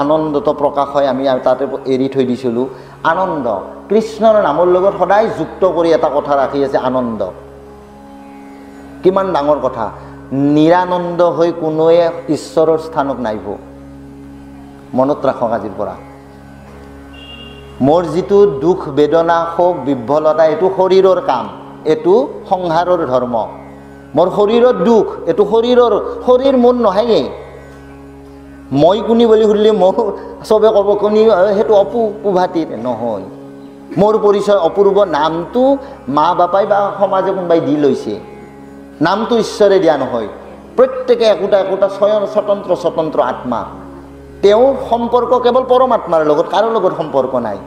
আনন্দত প্ৰকাশ হয়, আমি তাতে এৰি থৈ দিছিলোঁ। আনন্দ কৃষ্ণৰ নামৰ লগত সদায় যুক্ত কৰি এটা কথা ৰাখি আছে, আনন্দ। কিমান ডাঙৰ কথা। নিৰানন্দ হৈ কোনোৱে ঈশ্বৰৰ স্থানক নাইব। মনত ৰাখক আজিৰ পৰা। মোৰ যিটো দুখ বেদনা শোক বিভ্বলতা, এইটো শৰীৰৰ কাম, এইটো সংসাৰৰ ধৰ্ম। মোৰ শৰীৰত দুখ, এইটো শৰীৰ মোৰ নহয়ে। মই কোনি বুলি সুধিলে মোৰ চবে ক'ব কোনি, সেইটো অপুভাতিৰ নহয়। মোৰ পৰিচয় অপূৰ্ব। নামটো মা বাপাই বা সমাজে কোনোবাই দি লৈছে, নামটো ঈশ্বৰে দিয়া নহয়। প্ৰত্যেকে একোটা একোটা স্বতন্ত্ৰ স্বতন্ত্ৰ আত্মা। তেওঁৰ সম্পৰ্ক কেৱল পৰমাত্মাৰ লগত, কাৰো লগত সম্পৰ্ক নাই।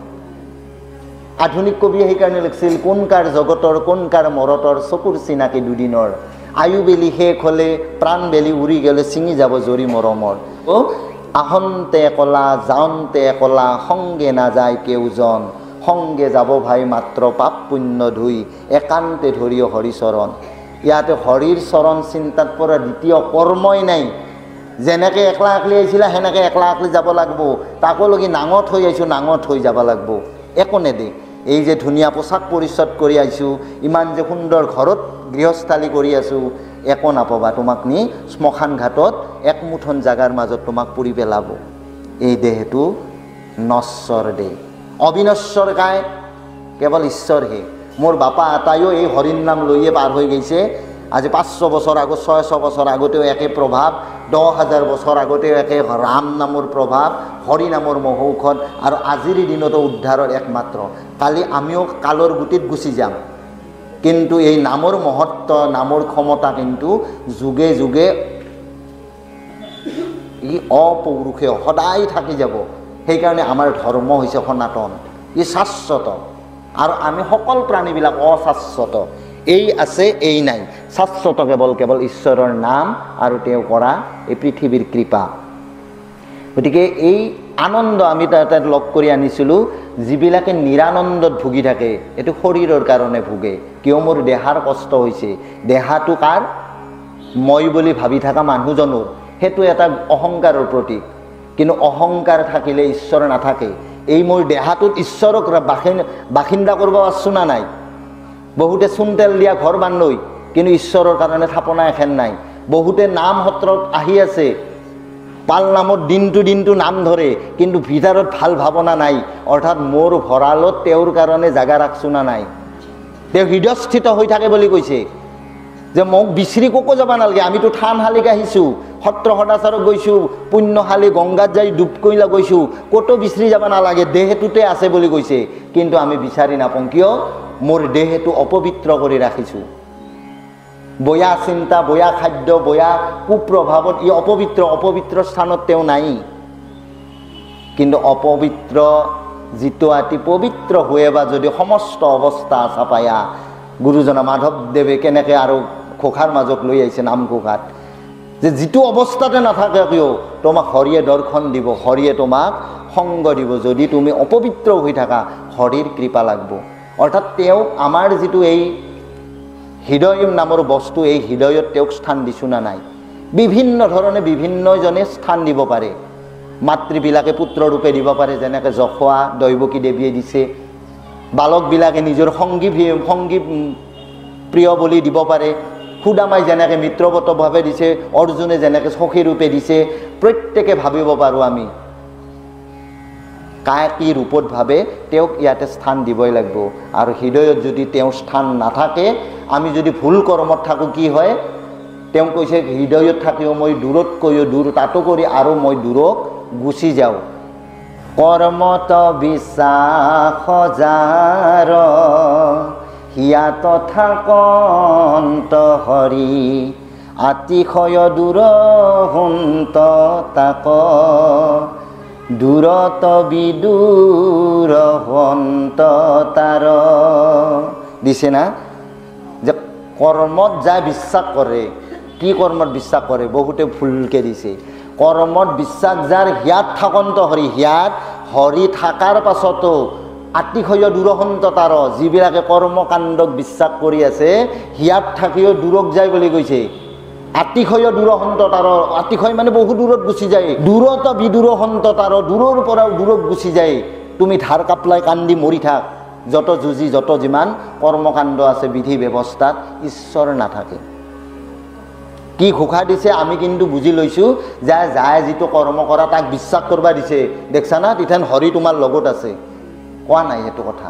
আধুনিক কবিয়ে সেইকাৰণে লিখিছিল, কোন কাৰ জগতৰ কোন কাৰ মৰতৰ চকুৰ চিনাকি দুদিনৰ, আয়ু বেলি শেষ হ'লে প্ৰাণ বেলি উৰি গ'লে ছিঙি যাব জৰি মৰমৰ। আহন্তে কলা যাওঁতে কলা সংগে নাযায় কেউজন, সংগে যাব ভাই মাত্ৰ পাপ পুণ্য ধুই একান্তে ধৰি হৰিচৰণ। ইয়াতে হৰিৰ চৰণ চিন্তাত পৰা দ্বিতীয় কৰ্মই নাই। যেনেকৈ একলা একলি আহিছিলা সেনেকৈ একলা একলি যাব লাগিব, তাকো লগি নাঙত হৈ আহিছোঁ নাঙত হৈ যাব লাগিব, একো নেদে। এই যে ধুনীয়া পোছাক পৰিচ্ছদ কৰি আহিছোঁ, ইমান যে সুন্দৰ ঘৰত গৃহস্থালী কৰি আছোঁ, একো নাপাবা। তোমাক নি শ্মশান ঘাটত একমুঠন জাগাৰ মাজত তোমাক পুৰি পেলাব। এই দেহটো নশ্বৰ দেহ, অবিনশ্বৰ কায় কেৱল ঈশ্বৰহে। মোৰ বাপা আটাইও এই হৰিৰ নাম লৈয়ে পাৰ হৈ গৈছে। আজি 500 বছৰ আগত 600 বছৰ আগতেও একে প্ৰভাৱ, 10,000 বছৰ আগতেও একে ৰাম নামৰ প্ৰভাৱ, হৰি নামৰ মহৌষধ, আৰু আজিৰ দিনতো উদ্ধাৰৰ একমাত্ৰ। কালি আমিও কালৰ গুটিত গুচি যাম, কিন্তু এই নামৰ মহত্ব নামৰ ক্ষমতা কিন্তু যুগে যুগে ই অপৌৰুষে সদায় থাকি যাব। সেইকাৰণে আমাৰ ধৰ্ম হৈছে সনাতন, ই শাশ্বত, আৰু আমি সকল প্ৰাণীবিলাক অশাশ্বত। এই আছে এই নাই, শাশ্বত কেৱল কেৱল ঈশ্বৰৰ নাম আৰু তেওঁ কৰা এই পৃথিৱীৰ কৃপা। গতিকে এই আনন্দ আমি তাত লগ কৰি আনিছিলোঁ। যিবিলাকে নিৰানন্দত ভুগি থাকে এইটো শৰীৰৰ কাৰণে ভোগে। কিয় মোৰ দেহাৰ কষ্ট হৈছে, দেহাটো কাৰ? মই বুলি ভাবি থকা মানুহজনৰ, সেইটো এটা অহংকাৰৰ প্ৰতীক। কিন্তু অহংকাৰ থাকিলে ঈশ্বৰ নাথাকে। এই মোৰ দেহাটোত ঈশ্বৰক বাসিন্দা কৰিব আছোঁ না নাই? বহুতে চূণ তেল দিয়া ঘৰ বান্ধৈ, কিন্তু ঈশ্বৰৰ কাৰণে থাপনা এখন নাই। বহুতে নাম সত্ৰত আহি আছে, পাল নামত দিনটো নাম ধৰে, কিন্তু ভিতৰত ভাল ভাৱনা নাই। অৰ্থাৎ মোৰ ভঁৰালত তেওঁৰ কাৰণে জাগা ৰাখছোঁ না নাই? তেওঁ হৃদয়স্থিত হৈ থাকে বুলি কৈছে যে মোক বিচৰি ক'কো যাব নালাগে। আমিতো থানশালীক আহিছোঁ, সত্ৰ সদাচাৰক গৈছোঁ, পুণ্যশালী গংগাত যাই ডুবকৈলা গৈছোঁ, ক'তো বিচৰি যাব নালাগে, দেহটোতে আছে বুলি কৈছে। কিন্তু আমি বিচাৰি নাপাওঁ, কিয়? মোৰ দেহটো অপবিত্ৰ কৰি ৰাখিছোঁ। বয়া চিন্তা, বয়া খাদ্য, বয়া কুপ্ৰভাৱত ই অপবিত্ৰ স্থানত তেওঁ নাই। কিন্তু অপবিত্ৰ যিটো অতি পবিত্ৰ হৈ বা যদি সমস্ত অৱস্থা চাপায়া, গুৰুজনা মাধৱদেৱে কেনেকৈ আৰু ঘোষাৰ মাজত লৈ আহিছে নামঘোষাত, যে যিটো অৱস্থাতে নাথাকে কিয় তোমাক হৰিয়ে দৰ্শন দিব, হৰিয়ে তোমাক সংগ দিব। যদি তুমি অপবিত্ৰ হৈ থাকা হৰিৰ কৃপা লাগিব। অৰ্থাৎ তেওঁক আমাৰ যিটো এই হৃদয় নামৰ বস্তু, এই হৃদয়ত তেওঁক স্থান দিছোঁ না নাই? বিভিন্ন ধৰণে বিভিন্নজনে স্থান দিব পাৰে। মাতৃবিলাকে পুত্ৰৰূপে দিব পাৰে, যেনেকৈ যশোৱা দৈৱকী দেৱীয়ে দিছে। বালকবিলাকে নিজৰ সংগী প্ৰিয় বুলি দিব পাৰে। সুদামাই যেনেকৈ মিত্ৰৱতভাৱে দিছে, অৰ্জুনে যেনেকৈ সখীৰূপে দিছে। প্ৰত্যেকে ভাবিব পাৰোঁ আমি কায় কি ৰূপত ভাবে তেওঁক ইয়াতে স্থান দিবই লাগিব। আৰু হৃদয়ত যদি তেওঁ স্থান নাথাকে, আমি যদি ভুল কৰ্মত থাকোঁ কি হয়? তেওঁ কৈছে হৃদয়ত থাকিও মই দূৰতকৈও দূৰ, তাতো কৰি আৰু মই দূৰত গুচি যাওঁ। কৰ্মত বিশ্বাস যাৰ হিয়া তথা কন্ত হৰি, আতিশয় দূৰ হন্ত তাক, দূৰত বিদূৰ হন্ত তাৰ। দিছে না? যে কৰ্মত যাই বিশ্বাস কৰে, কি কৰ্মত বিশ্বাস কৰে? বহুতে ভুলকৈ দিছে। কৰ্মত বিশ্বাস যাৰ হিয়াত থাকন্ত হৰি, হিয়াত হৰি থাকাৰ পাছতো আতিশয় দূৰহন্ত তাৰ। যিবিলাকে কৰ্মকাণ্ডক বিশ্বাস কৰি আছে হিয়াত থাকিও দূৰত যায় বুলি কৈছে। আতিশয় দূৰহন্ত তাৰ, আতিশয় মানে বহু দূৰত গুচি যায়। দূৰত বিদূৰ হন্ত তাৰ, দূৰৰ পৰাও দূৰত গুচি যায়। তুমি ধাৰ কাপলাই কান্দি মৰি থাক, যত যুঁজি যত যিমান কৰ্মকাণ্ড আছে বিধি ব্যৱস্থাত ঈশ্বৰ নাথাকে। কি ঘোষা দিছে আমি কিন্তু বুজি লৈছোঁ, যে যায় যিটো কৰ্ম কৰা তাক বিশ্বাস কৰিব দিছে। দেখছা না? তিথেন হৰি তোমাৰ লগত আছে, কোৱা নাই সেইটো কথা।